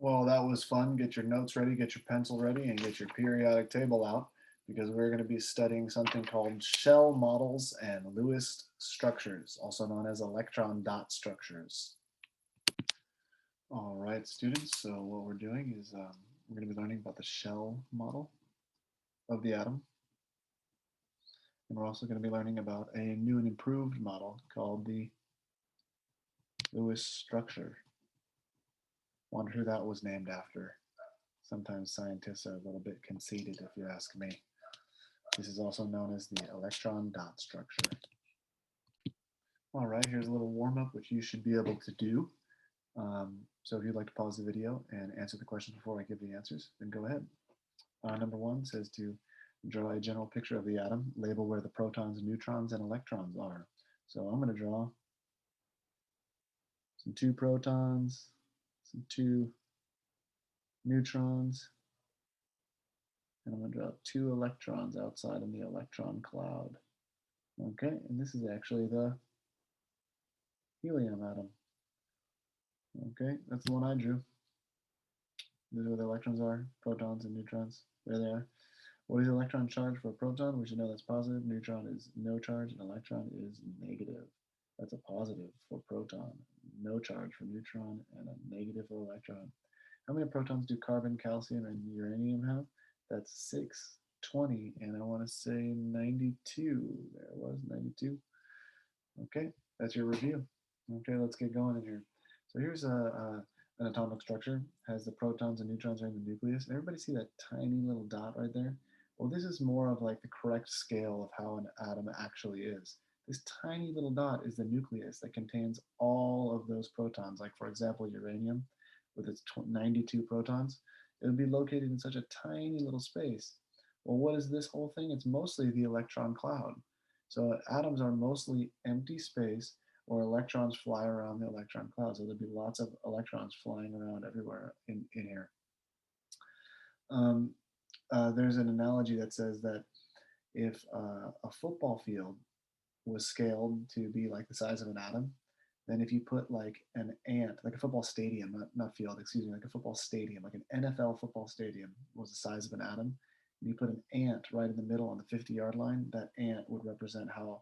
Well, that was fun. Get your notes ready, get your pencil ready, and get your periodic table out because we're going to be studying something called shell models and Lewis structures, also known as electron dot structures. All right, students, so what we're doing is we're going to be learning about the shell model of the atom. And we're also going to be learning about a new and improved model called the Lewis structure. Wonder who that was named after. Sometimes scientists are a little bit conceited, if you ask me. This is also known as the electron dot structure. All right, here's a little warm-up, which you should be able to do. So if you'd like to pause the video and answer the questions before I give the answers, then go ahead. Number one says to draw a general picture of the atom, label where the protons, neutrons, and electrons are. So I'm going to draw some 2 protons, some 2 neutrons, and I'm going to draw 2 electrons outside in the electron cloud. Okay, and this is actually the helium atom. Okay, that's the one I drew. These are where the electrons are, protons and neutrons. There they are. What is the electron charge for a proton? We should know that's positive. Neutron is no charge, and electron is negative. That's a positive for proton, no charge for neutron, and a negative for electron. How many protons do carbon, calcium, and uranium have? That's 6, 20, and I want to say 92. There it was, 92. Okay, that's your review. Okay, let's get going in here. So here's an atomic structure. Has the protons and neutrons are in the nucleus. Everybody see that tiny little dot right there? Well, this is more of like the correct scale of how an atom actually is. This tiny little dot is the nucleus that contains all of those protons. Like for example, uranium with its 92 protons, it would be located in such a tiny little space. Well, what is this whole thing? It's mostly the electron cloud. So atoms are mostly empty space where electrons fly around the electron cloud. So there'd be lots of electrons flying around everywhere in here. There's an analogy that says that if a football field was scaled to be like the size of an atom, then if you put like an ant, like a football stadium, not field, excuse me, like a football stadium, like an NFL football stadium was the size of an atom, and you put an ant right in the middle on the 50-yard line, that ant would represent how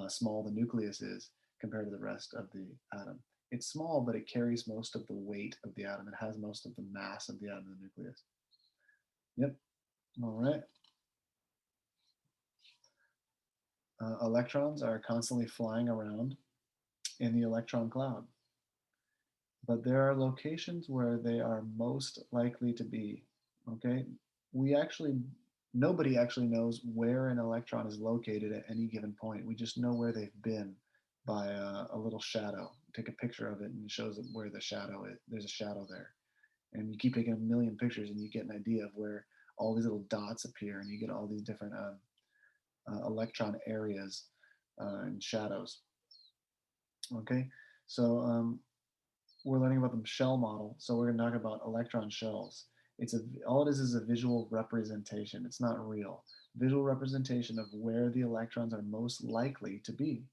small the nucleus is compared to the rest of the atom. It's small, but it carries most of the weight of the atom. It has most of the mass of the atom in the nucleus. Yep. All right. Electrons are constantly flying around in the electron cloud, but there are locations where they are most likely to be. Okay, nobody actually knows where an electron is located at any given point. We just know where they've been by a little shadow. Take a picture of it and it shows where the shadow is. There's a shadow there, and you keep taking a million pictures and you get an idea of where all these little dots appear, and you get all these different electron areas and shadows. Okay, so we're learning about the shell model. So we're going to talk about electron shells. All it is a visual representation. It's not real. Visual representation of where the electrons are most likely to be.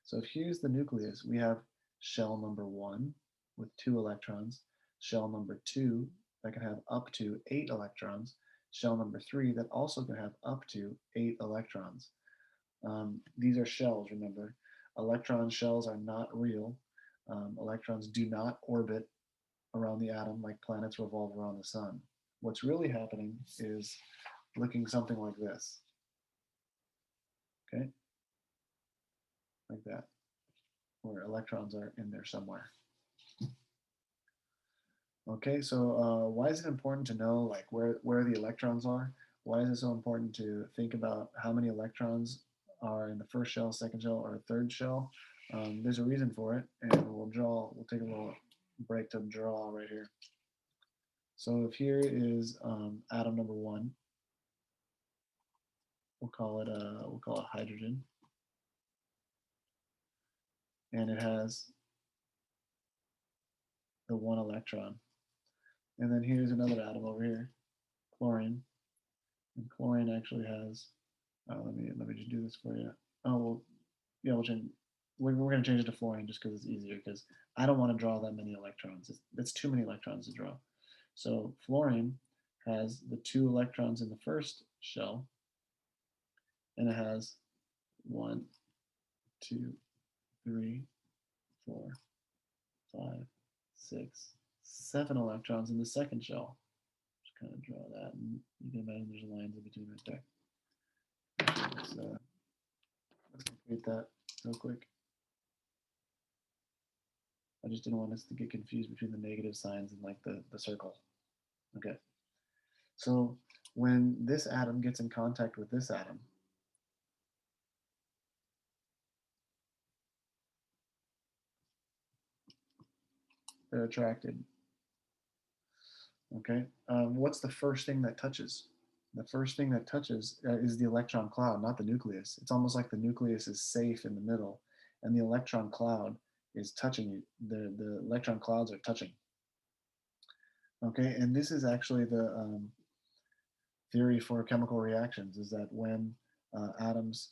So if here's the nucleus, we have shell number 1 with 2 electrons, shell number 2 that can have up to 8 electrons, shell number 3 that also can have up to 8 electrons. These are shells, remember. Electron shells are not real. Electrons do not orbit around the atom like planets revolve around the sun. What's really happening is looking something like this. Okay? Like that, where electrons are in there somewhere. Okay, so why is it important to know like where the electrons are? Why is it so important to think about how many electrons are in the first shell, second shell, or third shell? There's a reason for it, and we'll take a little break to draw right here. So if here is atom number one, we'll call it hydrogen, and it has the one electron. And then here's another atom over here, chlorine, and chlorine actually has. Let me just do this for you. Oh well, yeah, we're going to change it to fluorine just because it's easier. Because I don't want to draw that many electrons. That's too many electrons to draw. So fluorine has the 2 electrons in the first shell, and it has 1, 2, 3, 4, 5, 6, 7 electrons in the second shell. Just kind of draw that, and you can imagine there's lines in between right there. Let's complete that real quick. I just didn't want us to get confused between the negative signs and like the circle. Okay. So when this atom gets in contact with this atom, they're attracted. Okay. What's the first thing that touches? The first thing that touches is the electron cloud, not the nucleus. It's almost like the nucleus is safe in the middle, and the electron cloud is touching you. The electron clouds are touching. Okay, and this is actually the theory for chemical reactions, is that when atoms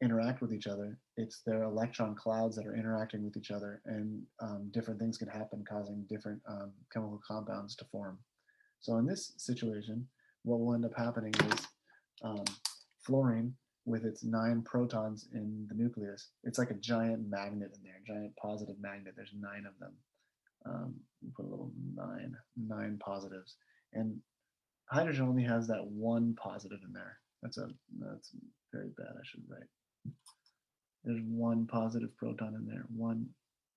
interact with each other, it's their electron clouds that are interacting with each other, and different things can happen, causing different chemical compounds to form. So in this situation, what will end up happening is fluorine, with its 9 protons in the nucleus, it's like a giant magnet in there, giant positive magnet. There's 9 of them. Put a little nine positives, and hydrogen only has that 1 positive in there. That's very bad. I should write. There's 1 positive proton in there.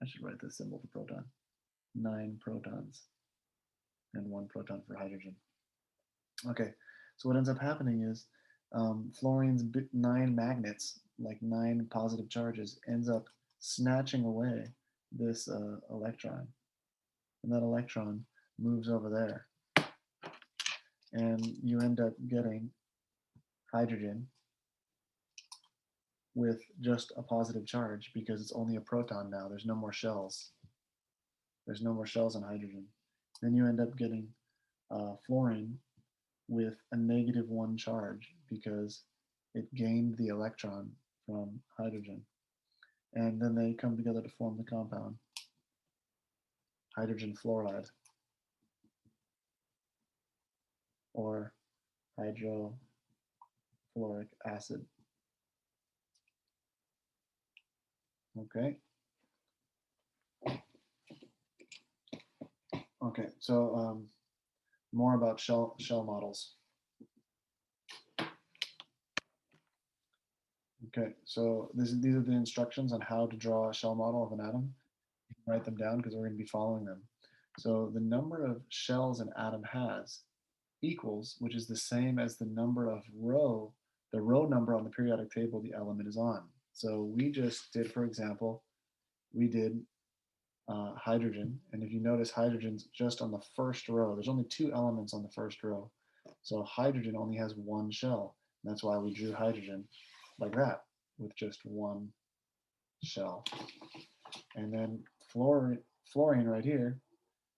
I should write the symbol for proton. 9 protons and 1 proton for hydrogen. Okay, so what ends up happening is fluorine's 9 magnets, like 9 positive charges, ends up snatching away this electron, and that electron moves over there, and you end up getting hydrogen with just a positive charge because it's only a proton now. There's no more shells. There's no more shells on hydrogen. Then you end up getting fluorine with a -1 charge because it gained the electron from hydrogen. And then they come together to form the compound hydrogen fluoride, or hydrofluoric acid. Okay. Okay, so more about shell models. Okay, so these are the instructions on how to draw a shell model of an atom. You can write them down because we're going to be following them. So the number of shells an atom has equals, which is the same as the number of the row number on the periodic table the element is on. So we just did, for example, we did hydrogen, and if you notice, hydrogen's just on the first row. There's only 2 elements on the first row. So hydrogen only has 1 shell. And that's why we drew hydrogen like that, with just 1 shell. And then fluorine right here,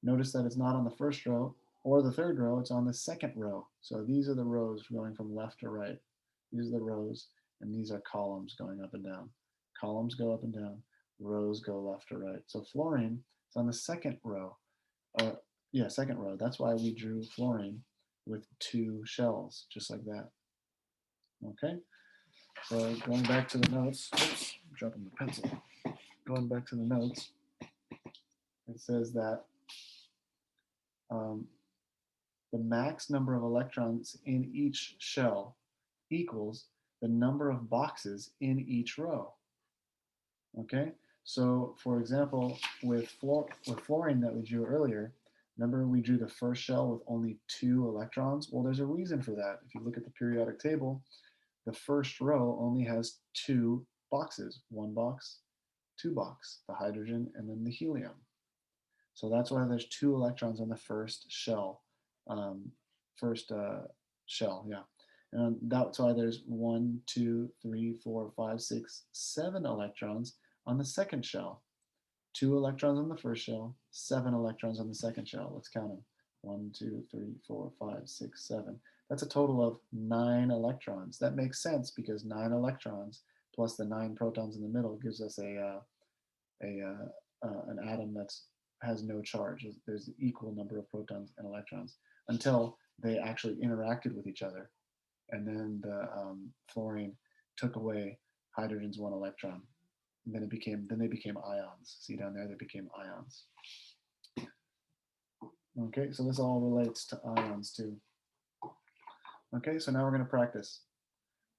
notice that it's not on the first row or the third row, it's on the second row. So these are the rows going from left to right. These are the rows, and these are columns going up and down. Columns go up and down, rows go left to right. So fluorine is on the second row. Second row. That's why we drew fluorine with 2 shells, just like that. Okay, so going back to the notes, oops, dropping the pencil. Going back to the notes, it says that the max number of electrons in each shell equals the number of boxes in each row. Okay, so for example, with fluorine that we drew earlier, Remember we drew the first shell with only 2 electrons? Well, there's a reason for that. If you look at the periodic table, the first row only has 2 boxes, 1 box, 2 box, the hydrogen and then the helium. So that's why there's 2 electrons on the first shell. First shell, yeah. And that's why there's 1, 2, 3, 4, 5, 6, 7 electrons on the second shell. 2 electrons on the first shell, 7 electrons on the second shell. Let's count them. 1, 2, 3, 4, 5, 6, 7. That's a total of 9 electrons. That makes sense because 9 electrons plus the 9 protons in the middle gives us an atom that has no charge. There's an equal number of protons and electrons until they actually interacted with each other. And then the fluorine took away hydrogen's 1 electron. And then they became ions. See down there, they became ions. Okay, so this all relates to ions too. Okay, so now we're going to practice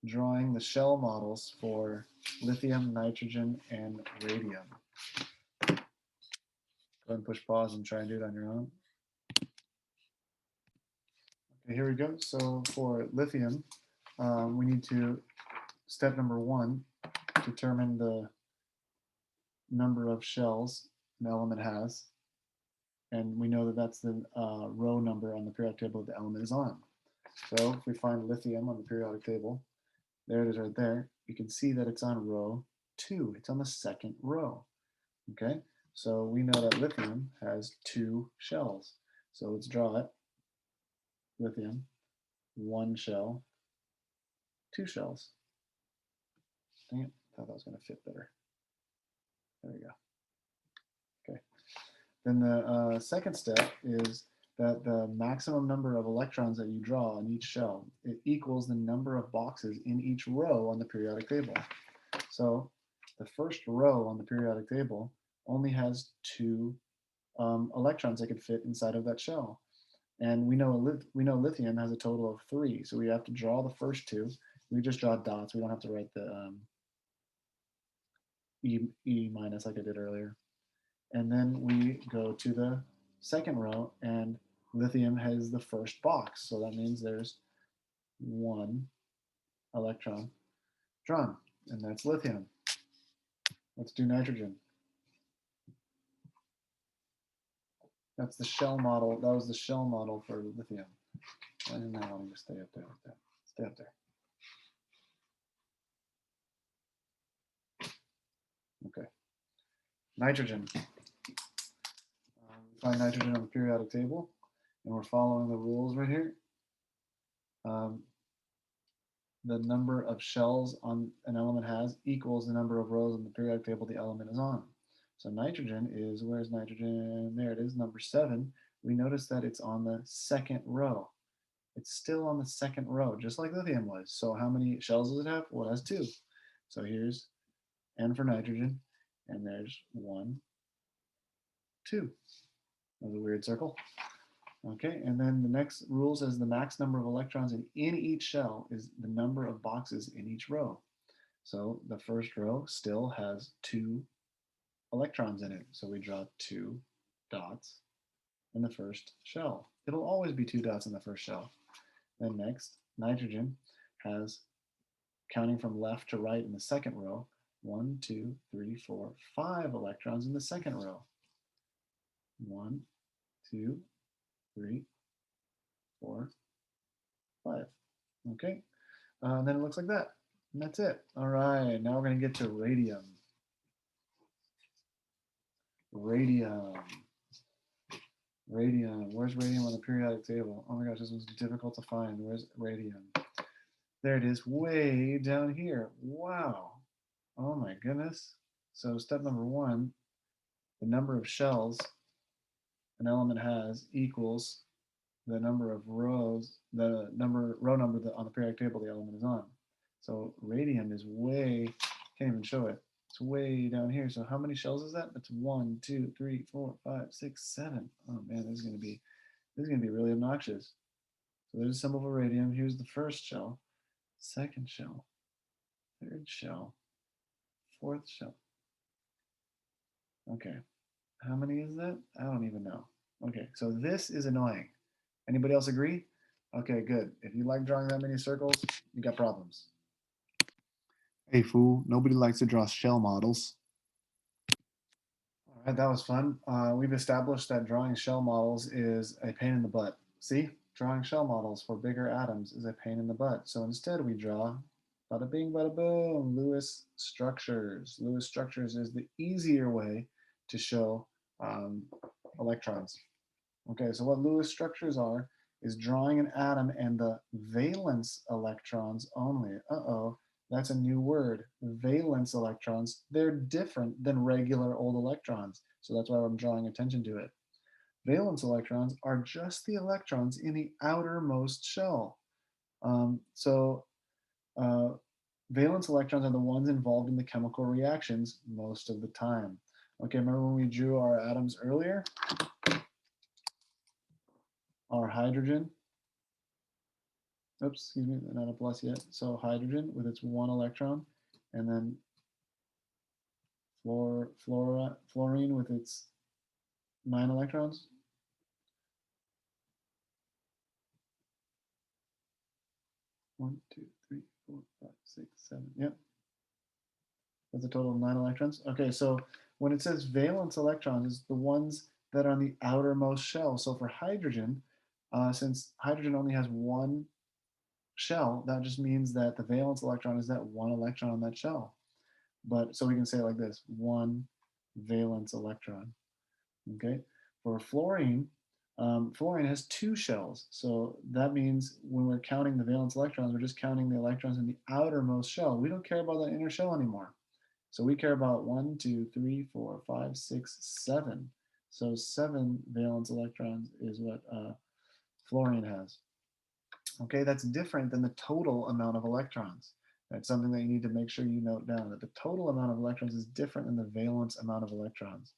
drawing the shell models for lithium, nitrogen, and radium. Go ahead and push pause and try and do it on your own. Okay, here we go. So for lithium, we need to, step number 1, determine the number of shells an element has. And we know that that's the row number on the periodic table that the element is on. So if we find lithium on the periodic table, there it is right there, you can see that it's on row 2. It's on the second row. Okay, so we know that lithium has 2 shells. So let's draw it. Lithium, 1 shell, 2 shells. Dang it, I thought that was going to fit better. There we go. Okay. Then the second step is that the maximum number of electrons that you draw in each shell, it equals the number of boxes in each row on the periodic table. So the first row on the periodic table only has 2 electrons that could fit inside of that shell. And we know lithium has a total of 3, so we have to draw the first 2. We just draw dots. We don't have to write the E minus like I did earlier. And then we go to the second row, and lithium has the first box. So that means there's 1 electron drawn, and that's lithium. Let's do nitrogen. That's the shell model. That was the shell model for lithium. I did not want to stay up there like that. Stay up there. Okay. Nitrogen. We find nitrogen on the periodic table, and we're following the rules right here. The number of shells on an element has equals the number of rows on the periodic table the element is on. So nitrogen is, where's nitrogen? There it is, number 7. We notice that it's on the second row. It's still on the second row, just like lithium was. So how many shells does it have? Well, it has 2. So here's N for nitrogen, and there's 1, 2. That's a weird circle. Okay, and then the next rule says the max number of electrons in each shell is the number of boxes in each row. So the first row still has 2 electrons in it. So we draw 2 dots in the first shell. It'll always be 2 dots in the first shell. Then next, nitrogen has, counting from left to right in the second row, 1, 2, 3, 4, 5 electrons in the second row. 1, 2, 3, 4, 5. Okay, and then it looks like that. And that's it. All right, now we're going to get to radium. Radium. Where's radium on the periodic table? Oh my gosh, this one's difficult to find. Where's radium? There it is, way down here. Wow. Oh my goodness. So step number 1, the number of shells an element has equals the number of rows, row number on the periodic table the element is on. So radium is way, can't even show it. It's way down here. So how many shells is that? That's 1, 2, 3, 4, 5, 6, 7. Oh man, this is gonna be really obnoxious. So there's a symbol for radium. Here's the first shell, second shell, third shell, fourth shell. Okay, how many is that? I don't even know. Okay, so this is annoying. Anybody else agree? Okay, good. If you like drawing that many circles, you got problems. Hey, fool, nobody likes to draw shell models. All right, that was fun. We've established that drawing shell models is a pain in the butt. See, drawing shell models for bigger atoms is a pain in the butt. So instead we draw bada bing, bada boom, Lewis structures. Lewis structures is the easier way to show electrons. Okay, so what Lewis structures are is drawing an atom and the valence electrons only. Uh-oh, that's a new word. Valence electrons, they're different than regular old electrons. So that's why I'm drawing attention to it. Valence electrons are just the electrons in the outermost shell. So uh, valence electrons are the ones involved in the chemical reactions most of the time. Okay, remember when we drew our atoms earlier? Our hydrogen, oops, excuse me, not a plus yet. So hydrogen with its one electron, and then fluorine with its 9 electrons. One, two, three, four, five, six, seven. Yep, that's a total of 9 electrons. Okay, so when it says valence electrons, it's the ones that are on the outermost shell. So for hydrogen, since hydrogen only has one shell, that just means that the valence electron is that one electron on that shell. But so we can say it like this: one valence electron. Okay, for fluorine, fluorine has 2 shells. So that means when we're counting the valence electrons, we're just counting the electrons in the outermost shell. We don't care about the inner shell anymore. So we care about 1, 2, 3, 4, 5, 6, 7. So 7 valence electrons is what fluorine has. Okay, that's different than the total amount of electrons. That's something that you need to make sure you note down, that the total amount of electrons is different than the valence amount of electrons.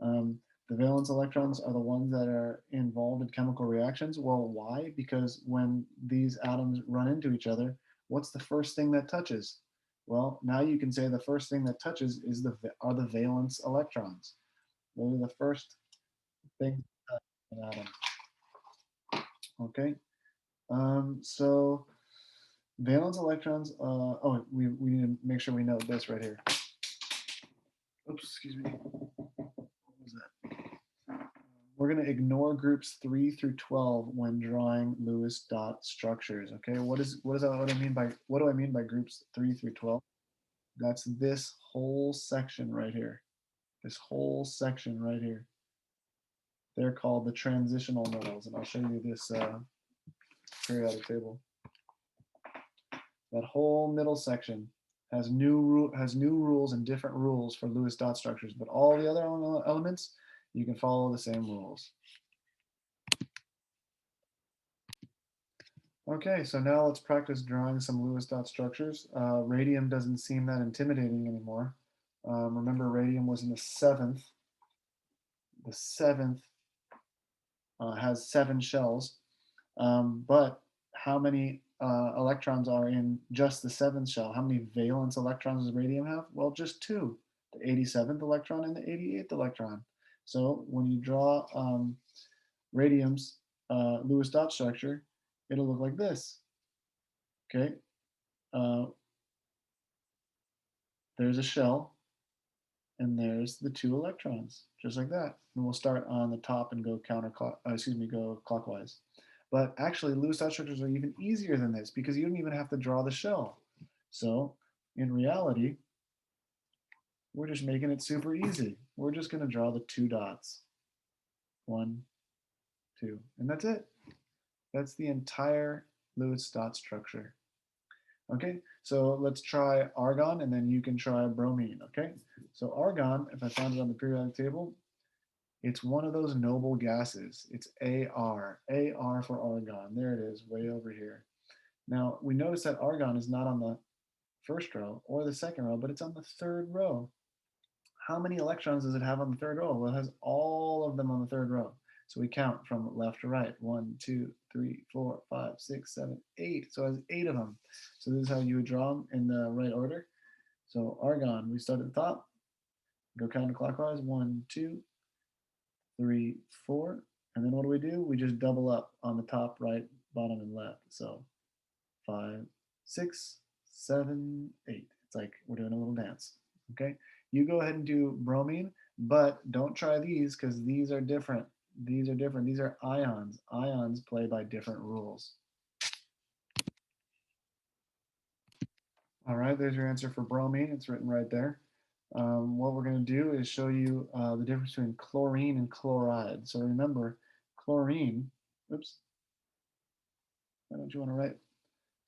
Um, the valence electrons are the ones that are involved in chemical reactions. Well, why? Because when these atoms run into each other, what's the first thing that touches? Well, now you can say the first thing that touches is are the valence electrons. Those are the first things that touch an atom. Okay, so valence electrons. Oh, we need to make sure we note this right here. Oops, excuse me. What was that? We're going to ignore groups 3 through 12 when drawing Lewis dot structures. Okay, what do I mean by groups 3 through 12? That's this whole section right here. This whole section right here. They're called the transitional metals, and I'll show you this periodic table. That whole middle section has new rules and different rules for Lewis dot structures, but all the other elements you can follow the same rules. Okay, so now let's practice drawing some Lewis dot structures. Radium doesn't seem that intimidating anymore. Remember, radium was in the seventh. The seventh has 7 shells, but how many electrons are in just the 7th shell? How many valence electrons does radium have? Well, just 2, the 87th electron and the 88th electron. So when you draw radium's Lewis dot structure, it'll look like this. Okay, there's a shell, and there's the 2 electrons, just like that. And we'll start on the top and go go clockwise. But actually, Lewis dot structures are even easier than this because you don't even have to draw the shell. So in reality, we're just making it super easy. We're just going to draw the 2 dots. 1, 2, and that's it. That's the entire Lewis dot structure. Okay, so let's try argon, and then you can try bromine. Okay, so argon, if I found it on the periodic table, it's one of those noble gases. It's AR, AR for argon. There it is, way over here. Now, we notice that argon is not on the first row or the second row, but it's on the third row. How many electrons does it have on the third row? Well, it has all of them on the third row. So we count from left to right. 1, 2, 3, 4, 5, 6, 7, 8. So it has 8 of them. So this is how you would draw them in the right order. So argon, we start at the top, go counterclockwise. 1, 2, 3, 4. And then what do? We just double up on the top, right, bottom, and left. So 5, 6, 7, 8. It's like we're doing a little dance. Okay. You go ahead and do bromine, but don't try these because these are different. These are different. These are ions. Ions play by different rules. All right, there's your answer for bromine. It's written right there. What we're going to do is show you the difference between chlorine and chloride. So remember, chlorine, oops, why don't you want to write?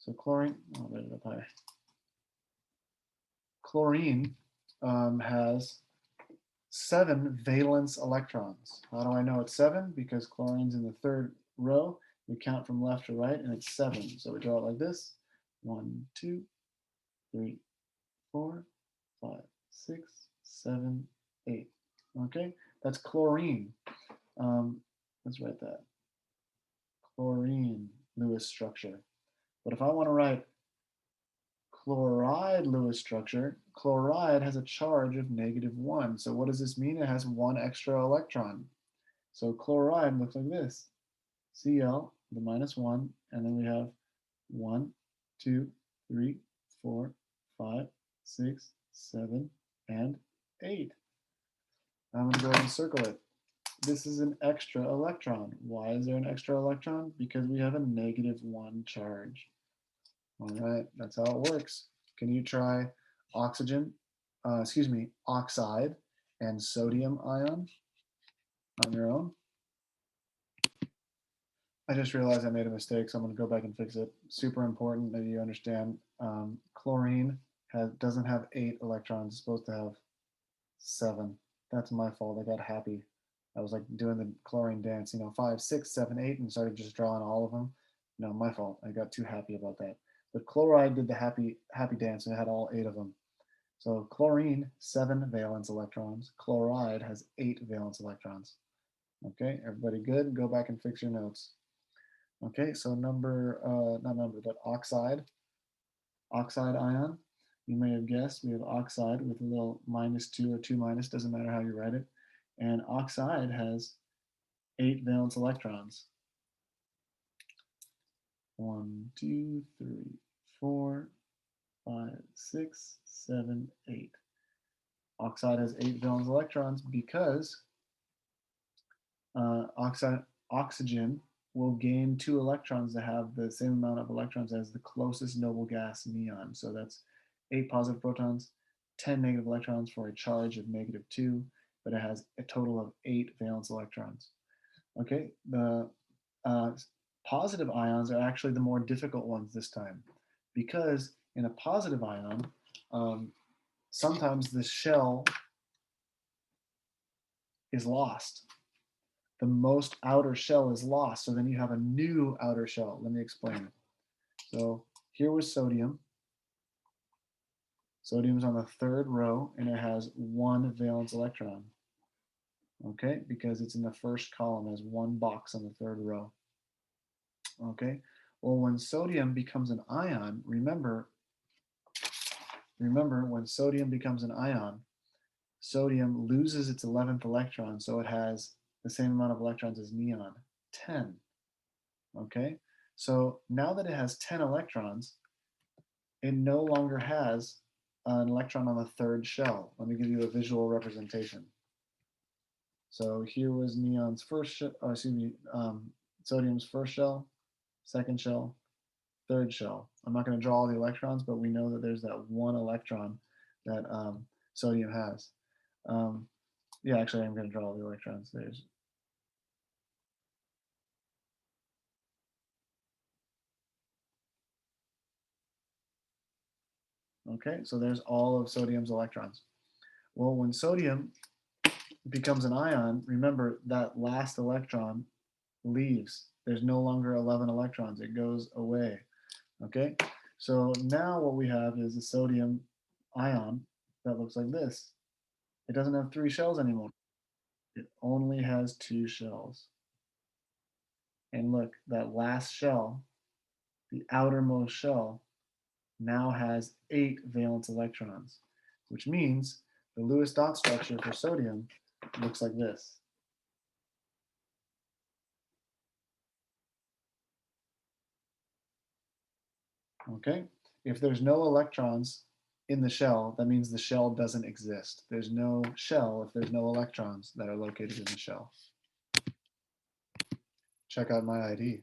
So chlorine, I'll write it up higher. Chlorine has 7 valence electrons. How do I know it's 7? Because chlorine's in the third row. We count from left to right, and it's 7. So we draw it like this. 1, 2, 3, 4, 5, 6, 7, 8. Okay, that's chlorine. Let's write that. Chlorine Lewis structure. But if I want to write chloride Lewis structure, chloride has a charge of -1. So what does this mean? It has 1 extra electron. So chloride looks like this. Cl, the -1, and then we have 1, 2, 3, 4, 5, 6, 7, and 8. I'm going to go ahead and circle it. This is an extra electron. Why is there an extra electron? Because we have a -1 charge. All right, that's how it works. Can you try oxide and sodium ion on your own? I just realized I made a mistake, so I'm going to go back and fix it. Super important that you understand. Chlorine doesn't have 8 electrons. It's supposed to have 7. That's my fault. I got happy. I was like doing the chlorine dance, 5, 6, 7, 8, and started just drawing all of them. No, my fault. I got too happy about that. But chloride did the happy dance and it had all 8 of them. So chlorine, 7 valence electrons. Chloride has 8 valence electrons. Okay, everybody good? Go back and fix your notes. Okay, so oxide ion. You may have guessed we have oxide with a little -2 or 2-, doesn't matter how you write it. And oxide has 8 valence electrons. 1, 2, 3, 4, 5, 6, 7, 8. Oxide has 8 valence electrons because oxygen will gain 2 electrons to have the same amount of electrons as the closest noble gas, neon. So that's 8 positive protons, 10 negative electrons for a charge of -2, but it has a total of 8 valence electrons. Okay, the positive ions are actually the more difficult ones this time, because in a positive ion, sometimes the shell is lost. The most outer shell is lost, so then you have a new outer shell. Let me explain it. So here was sodium. Sodium's on the third row, and it has 1 valence electron. Okay, because it's in the first column, as 1 box on the third row. Okay, well, when sodium becomes an ion, remember when sodium becomes an ion, sodium loses its 11th electron, so it has the same amount of electrons as neon, 10. Okay, so now that it has 10 electrons, it no longer has an electron on the third shell. Let me give you a visual representation. So here was neon's sodium's first shell, second shell, third shell. I'm not going to draw all the electrons, but we know that there's that 1 electron that sodium has. Yeah, actually, I'm going to draw all the electrons. Okay, so there's all of sodium's electrons. Well, when sodium becomes an ion, remember that last electron leaves. There's no longer 11 electrons. It goes away. Okay, so now what we have is a sodium ion that looks like this. It doesn't have 3 shells anymore. It only has 2 shells. And look, that last shell, the outermost shell, now has 8 valence electrons, which means the Lewis dot structure for sodium looks like this. Okay, if there's no electrons in the shell, that means the shell doesn't exist. There's no shell if there's no electrons that are located in the shell. Check out my ID.